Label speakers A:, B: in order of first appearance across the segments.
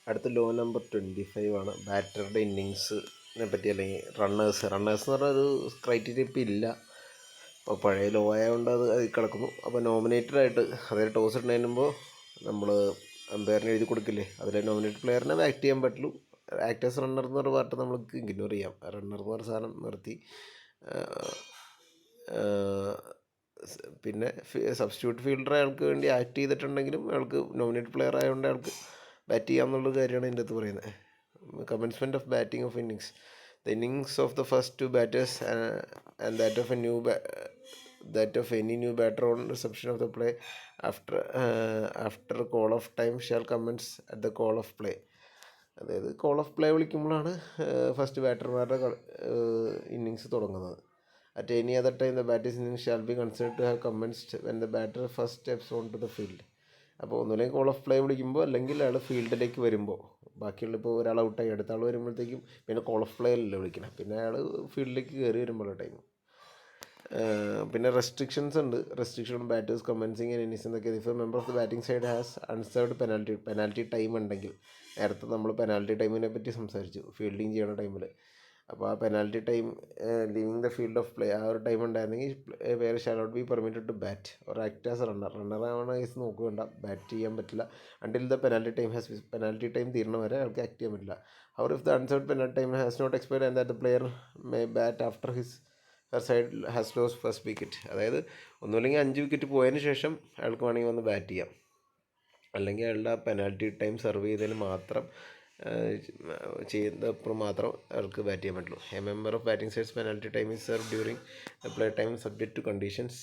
A: അടുത്ത law number 25 ആണ്. ബാറ്ററുടെ ഇന്നിങ്സിനെ പറ്റി, അല്ലെങ്കിൽ റണ്ണേഴ്സ് എന്ന് പറഞ്ഞാൽ ഒരു ക്രൈറ്റീരിയ ഇപ്പം ഇല്ല. അപ്പോൾ പഴയ ലോ ആയതുകൊണ്ട് അത് കിടക്കുന്നു. അപ്പോൾ നോമിനേറ്റഡായിട്ട്, അതായത് ടോസ് ഇടുന്നതിന് മുമ്പ് നമ്മൾ അമ്പയറിന് എഴുതി കൊടുക്കില്ലേ, അതിലെ നോമിനേറ്റഡ് പ്ലെയറിനെ ആക്ട് ചെയ്യാൻ പറ്റുള്ളൂ. ആക്ടേഴ്സ് റണ്ണർ എന്ന് പറഞ്ഞ പാർട്ട് നമുക്ക് ഇഗ്നോർ ചെയ്യാം. റണ്ണർ എന്ന് പറഞ്ഞ സാധനം നിർത്തി. പിന്നെ സബ്സ്റ്റിറ്റ്യൂട്ട് ഫീൽഡർ അയാൾക്ക് വേണ്ടി ആക്ട് ചെയ്തിട്ടുണ്ടെങ്കിലും അയാൾക്ക് നോമിനേറ്റഡ് പ്ലെയർ ആയതുകൊണ്ട് അയാൾക്ക് ബാറ്റ് ചെയ്യാമെന്നുള്ള കാര്യമാണ് ഇതിൻ്റെ അകത്ത് പറയുന്നത്. Commencement of batting of innings. The innings of the first two batters and that of any new batter on reception of the play after call of time shall commence at the call of play. അതായത് call of play വിളിക്കുമ്പോഴാണ് first ബാറ്റർമാരുടെ innings തുടങ്ങുന്നത്. At any other time the batter's innings shall be considered to have commenced when the batter first steps onto the field. അപ്പോൾ ഒന്നുമില്ലെങ്കിൽ call of play വിളിക്കുമ്പോൾ, അല്ലെങ്കിൽ അയാൾ ഫീൽഡിലേക്ക് വരുമ്പോൾ. ബാക്കിയുള്ള ഇപ്പോൾ ഒരാൾ ഔട്ടായി അടുത്ത ആൾ വരുമ്പോഴത്തേക്കും പിന്നെ കോൾ ഓഫ് പ്ലേ അല്ലേ വിളിക്കണം, പിന്നെ അയാൾ ഫീൽഡിലേക്ക് കയറി വരുമ്പോഴുള്ള ടൈം. പിന്നെ റെസ്ട്രിക്ഷൻസ് ഉണ്ട്. Restriction batters commencing and innings എന്നൊക്കെ. If a member of the batting side has unserved penalty time ഉണ്ടെങ്കിൽ, നേരത്തെ നമ്മൾ പെനാൽറ്റി ടൈമിനെ പറ്റി സംസാരിച്ചു ഫീൽഡിങ് ചെയ്യുന്ന ടൈമിൽ. അപ്പോൾ ആ penalty time leaving the field of play, ആ ഒരു ടൈം ഉണ്ടായിരുന്നെങ്കിൽ where shall not be permitted to bat or act as റണ്ണറാവണ കേസ് നോക്കുകയുണ്ട, ബാറ്റ് ചെയ്യാൻ പറ്റില്ല. അണ്ടിൽ ദ പെനാൽറ്റി ടൈം തീരണ വരെ അയാൾക്ക് ആക്ട് ചെയ്യാൻ പറ്റില്ല. However if the unserved penalty time has not expired and that the player may bat after her side has lost first wicket. അതായത് ഒന്നുമില്ലെങ്കിൽ 5 വിക്കറ്റ് പോയതിന് ശേഷം അയാൾക്ക് വേണമെങ്കിൽ വന്ന് ബാറ്റ് ചെയ്യാം, അല്ലെങ്കിൽ അയാളുടെ പെനാൽറ്റി ടൈം സെർവ് ചെയ്തതിന് മാത്രം ചെയ്യുന്നപ്പോൾ മാത്രം അയാൾക്ക് ബാറ്റ് ചെയ്യാൻ പറ്റുള്ളൂ. A member of batting sides penalty time is serve during the play time subject to conditions.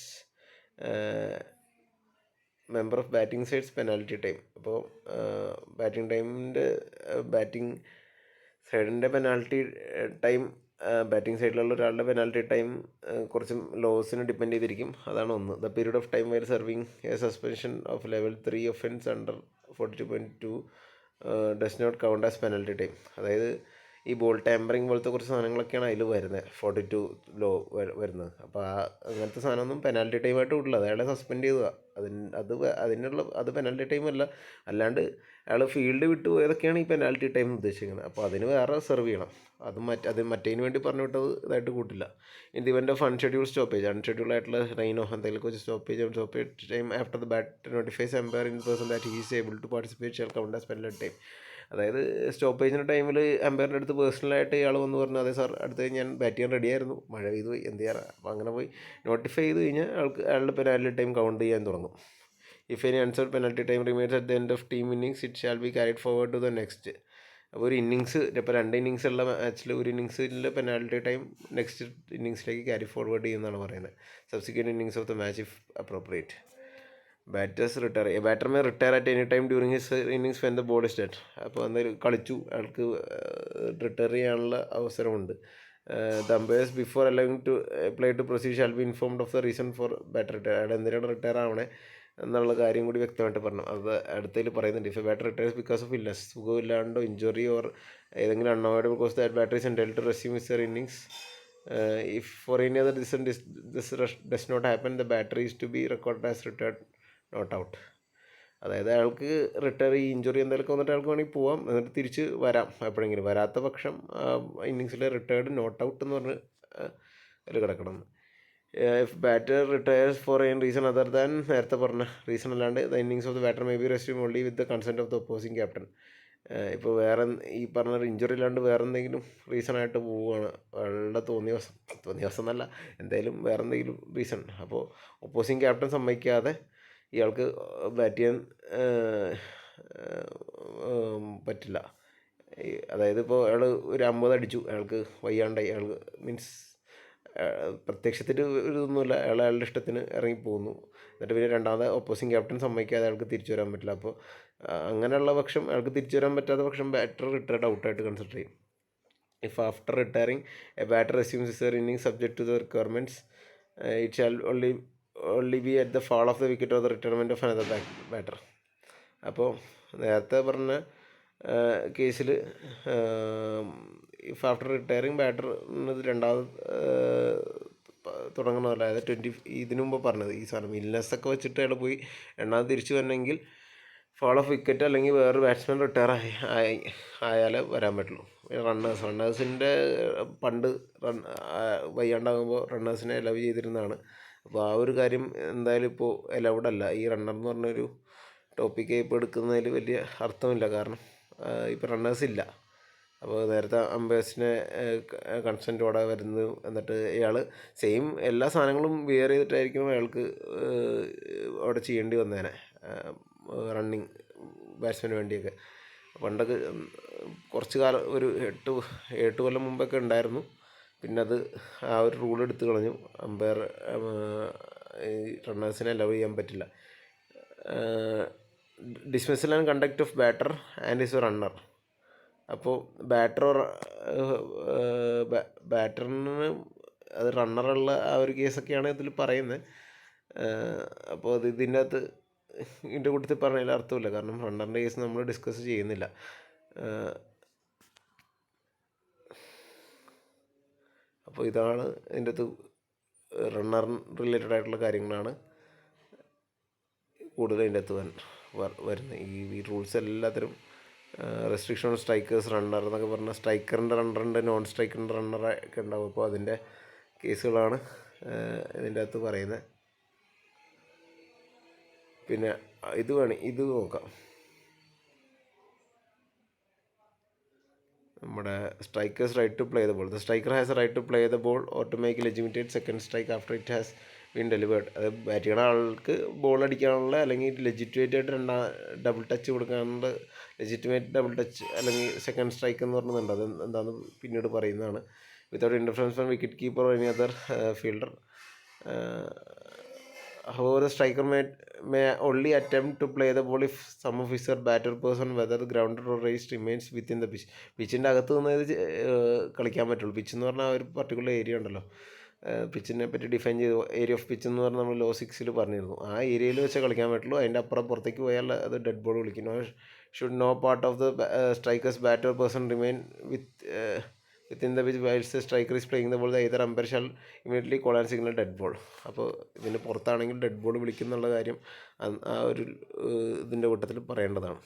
A: Member of batting sides penalty time. അപ്പോൾ ബാറ്റിംഗ് സൈഡിൻ്റെ പെനാൽറ്റി ടൈം, ബാറ്റിംഗ് സൈഡിലുള്ള ഒരാളുടെ പെനാൽറ്റി ടൈം കുറച്ച് ലോസിന് ഡിപ്പെൻഡ് ചെയ്തിരിക്കും. അതാണ് ഒന്ന്. ദ പീരീഡ് ഓഫ് ടൈം വരെ serving a suspension of level 3 offence under 42.2 does not count as penalty time. അതായത് ഈ ബോൾ ടാമ്പറിങ് പോലത്തെ കുറച്ച് സാധനങ്ങളൊക്കെയാണ് അതിൽ വരുന്നത്, 42 ലോ വരുന്നത്. അപ്പോൾ അങ്ങനത്തെ സാധനമൊന്നും പെനാൽറ്റി ടൈമായിട്ട് വിടില്ല, അത് അയാളെ സസ്പെൻഡ് ചെയ്തതാണ്. അത് പെനാൽറ്റി ടൈം അല്ല. അല്ലാണ്ട് അയാൾ ഫീൽഡ് വിട്ട് പോയതൊക്കെയാണ് ഈ പെനാൽറ്റി ടൈം ഉദ്ദേശിക്കുന്നത്. അപ്പോൾ അതിന് വേറെ സെർവ് ചെയ്യണം. അത് മറ്റേതിന് വേണ്ടി പറഞ്ഞു വിട്ടത് ഇതായിട്ട് കൂട്ടില്ല. In the event of unschedule ആയിട്ടുള്ള റെയിനോ എന്തെങ്കിലും കുറച്ച് stoppage time after the bat notifies umpire in person that he's able to participate shall count as penalty time. അതായത് സ്റ്റോപ്പേജിൻ്റെ ടൈമിൽ അമ്പയറിൻ്റെ അടുത്ത് പേഴ്സണലായിട്ട് ഇയാൾ വന്ന് പറഞ്ഞു, അതെ സാർ അടുത്ത് ഞാൻ ബാറ്റ് ചെയ്യാൻ റെഡിയായിരുന്നു, മഴ പെയ്തു പോയി, എന്ത് ചെയ്യാനാണ്. അപ്പോൾ അങ്ങനെ പോയി നോട്ടിഫൈ ചെയ്ത് കഴിഞ്ഞാൽ അയാളുടെ പെനാൽറ്റി ടൈം കൗണ്ട് ചെയ്യാൻ തുടങ്ങും. If any unserved penalty time remains at the end of team innings it shall be carried forward to the next. അപ്പോൾ ഒരു ഇന്നിങ്സ്, ഇപ്പോൾ 2 ഇന്നിങ്സ് ഉള്ള മാച്ചിൽ ഒരു ഇന്നിങ്സിലെ പെനാൽറ്റി ടൈം നെക്സ്റ്റ് ഇന്നിങ്സിലേക്ക് ക്യാരി ഫോർവേഡ് ചെയ്യുന്നതാണ് പറയുന്നത്. Subsequent innings of the match if appropriate. Batters retire. Batter may retire at any time during his innings when the ball is dead. അപ്പോൾ എന്തായാലും കളിച്ചു, അയാൾക്ക് റിട്ടയർ ചെയ്യാനുള്ള അവസരമുണ്ട്. The umpires before allowing to play to proceed shall be informed of the reason for batter retire. അയാൾ എന്തിനാണ് retire ആവണേ എന്നുള്ള കാര്യം കൂടി വ്യക്തമായിട്ട് പറഞ്ഞു. അത് അടുത്തതിൽ പറയുന്നുണ്ട്. If a batter retires because of illness, സുഖമില്ലാണ്ടോ ഇഞ്ചുറി ഓർ ഏതെങ്കിലും unavoidable cause that batter is entitled to resume his innings. If for any other reason this does not happen the batter is to be record as retired not out. അതായത് അയാൾക്ക് retire, ഈ injury എന്തെങ്കിലും വന്നിട്ട് അയാൾക്ക് വേണമെങ്കിൽ പോവാം, എന്നിട്ട് തിരിച്ച് വരാം എപ്പോഴെങ്കിലും. വരാത്ത പക്ഷം ഇന്നിങ്സിൽ റിട്ടയർഡ് നോട്ട് ഔട്ട് എന്ന് പറഞ്ഞ് അതിൽ കിടക്കണം. If batter retires for any reason other than, നേരത്തെ പറഞ്ഞ റീസൺ അല്ലാണ്ട്, the innings of the batter may be resume only with the consent of the opposing captain. ഇപ്പോൾ വേറെ ഈ പറഞ്ഞ ഇഞ്ചുറി ഇല്ലാണ്ട് വേറെ എന്തെങ്കിലും റീസണായിട്ട് പോവുകയാണ്, അയാളുടെ തോന്നിയ ദിവസം എന്നല്ല, എന്തായാലും വേറെ എന്തെങ്കിലും റീസൺ, അപ്പോൾ ഒപ്പോസിങ് ക്യാപ്റ്റൻ സമ്മതിക്കാതെ ഇയാൾക്ക് ബാറ്റ് ചെയ്യാൻ പറ്റില്ല. അതായത് ഇപ്പോൾ അയാൾ ഒരു 50 അടിച്ചു, അയാൾക്ക് വയ്യാണ്ടായി, അയാൾക്ക് മീൻസ് പ്രത്യക്ഷത്തിൽ ഒരു ഇതൊന്നുമില്ല, അയാളുടെ ഇഷ്ടത്തിന് ഇറങ്ങിപ്പോകുന്നു. എന്നിട്ട് പിന്നെ രണ്ടാമത് ഒപ്പോസിങ് ക്യാപ്റ്റൻ സമ്മതിക്കാതെ അയാൾക്ക് തിരിച്ചു വരാൻ പറ്റില്ല. അപ്പോൾ അങ്ങനെയുള്ള പക്ഷം, അയാൾക്ക് തിരിച്ചു വരാൻ പറ്റാത്ത പക്ഷം ബാറ്റർ റിട്ടയർഡ് ഔട്ടായിട്ട് കൺസിഡർ ചെയ്യും. If after retiring a batter resumes his innings subject to the requirements it shall only be at the fall of the wicket or the retirement of another batter. അപ്പോൾ നേരത്തെ പറഞ്ഞ കേസിൽ if after retiring batter എന്നത് രണ്ടാമത് തുടങ്ങണമല്ല. അതായത് ഇതിനു മുമ്പ് പറഞ്ഞത് ഈ സാധനം ഇല്ലസൊക്കെ വെച്ചിട്ട് അയാൾ പോയി രണ്ടാമത് തിരിച്ചു വരണമെങ്കിൽ ഫോൾ ഓഫ് വിക്കറ്റ് അല്ലെങ്കിൽ വേറൊരു ബാറ്റ്സ്മാൻ റിട്ടയർ ആയാലേ വരാൻ പറ്റുള്ളൂ. റണ്ണേഴ്സിൻ്റെ പണ്ട് വയ്യാണ്ടാകുമ്പോൾ റണ്ണേഴ്സിനെ അലൗ ചെയ്തിരുന്നതാണ്. അപ്പോൾ ആ ഒരു കാര്യം എന്തായാലും ഇപ്പോൾ അലൗഡ് അല്ല. ഈ റണ്ണർ എന്ന് പറഞ്ഞൊരു ടോപ്പിക്ക് ഇപ്പോൾ എടുക്കുന്നതിൽ വലിയ അർത്ഥമില്ല. കാരണം ഇപ്പോൾ റണ്ണേഴ്സ് ഇല്ല. അപ്പോൾ നേരത്തെ അമ്പയേഴ്സിനെ കൺസെൻറ്റോടെ വരുന്നു. എന്നിട്ട് ഇയാൾ സെയിം എല്ലാ സാധനങ്ങളും വെയർ ചെയ്തിട്ടായിരിക്കും അയാൾക്ക് അവിടെ ചെയ്യേണ്ടി വന്നേനെ, റണ്ണിങ് ബാറ്റ്സ്മാന് വേണ്ടിയൊക്കെ. പണ്ടൊക്കെ കുറച്ച് കാലം ഒരു 8 കൊല്ലം മുമ്പൊക്കെ ഉണ്ടായിരുന്നു. പിന്നെ അത് ആ ഒരു റൂൾ എടുത്ത് കളഞ്ഞു. അമ്പയർ ഈ റണ്ണേഴ്സിനെ അലൗ ചെയ്യാൻ പറ്റില്ല. Dismissal and conduct of batter and is runner. അപ്പോൾ ബാറ്ററിന് അത് റണ്ണറുള്ള ആ ഒരു കേസൊക്കെയാണ് ഇതിൽ പറയുന്നത്. അപ്പോൾ അത് ഇതിൻ്റെ കൂട്ടത്തിൽ പറഞ്ഞതിൽ അർത്ഥമില്ല. കാരണം റണ്ണറിൻ്റെ കേസ് നമ്മൾ ഡിസ്കസ് ചെയ്യുന്നില്ല. അപ്പോൾ ഇതാണ് ഇതിൻ്റെ അകത്ത് റണ്ണർ റിലേറ്റഡ് ആയിട്ടുള്ള കാര്യങ്ങളാണ് കൂടുതൽ ഇതിൻ്റെ അകത്ത് വരുന്നത്. ഈ റൂൾസ് എല്ലാത്തിനും റെസ്ട്രിക്ഷൻ ഓൺ സ്ട്രൈക്കേഴ്സ് റണ്ണർ എന്നൊക്കെ പറഞ്ഞാൽ സ്ട്രൈക്കറിൻ്റെ റണ്ണറുണ്ട്, നോൺ സ്ട്രൈക്കറിൻ്റെ റണ്ണർ ഒക്കെ ഉണ്ടാവും. അപ്പോൾ അതിൻ്റെ കേസുകളാണ് ഇതിൻ്റെ അകത്ത് പറയുന്നത്. പിന്നെ ഇത് നോക്കാം. നമ്മുടെ striker's right to play the ball. The striker has a right to play the ball or to make legitimate second strike after it has been delivered. അത് ബാറ്റ് ചെയ്യുന്ന ആൾക്ക് ബോൾ അടിക്കാനുള്ള അല്ലെങ്കിൽ ലെജിറ്റിമേറ്റ് ആയിട്ട് ഡബിൾ ടച്ച് കൊടുക്കാനുള്ള legitimate double touch അല്ലെങ്കിൽ second strike എന്ന് പറഞ്ഞിട്ടുണ്ട്. അത് എന്താണെന്ന് പിന്നീട് പറയുന്നതാണ്. Without interference from wicket keeper or any other fielder. However, the striker may only attempt to play the ball if some officer, batter person, whether the grounded or raised, remains within the pitch. പിച്ചിൻ്റെ അകത്ത് നിന്ന് ഇത് കളിക്കാൻ പറ്റുള്ളൂ. Pitch എന്ന് പറഞ്ഞാൽ ഒരു particular area ഉണ്ടല്ലോ. പിച്ചിനെ പറ്റി ഡിഫൈൻ ചെയ്തു. ഏരിയ ഓഫ് പിച്ച് എന്ന് പറഞ്ഞാൽ നമ്മൾ ലോ 6 പറഞ്ഞിരുന്നു. ആ ഏരിയയിൽ വെച്ച് കളിക്കാൻ പറ്റുള്ളൂ. അതിൻ്റെ അപ്പുറം പുറത്തേക്ക് പോയാൽ അത് ഡെഡ് ബോൾ വിളിക്കും. Should no part of the striker's batter person remain within the pitch whilst the striker is playing the ball. either umpire shall immediately call and signal dead ball. അപ്പോൾ ഇതിന് പുറത്താണെങ്കിൽ ഡെഡ് ബോൾ വിളിക്കുന്നുള്ള കാര്യം ആ ഒരു ഇതിൻ്റെ കൂട്ടത്തിൽ പറയേണ്ടതാണ്.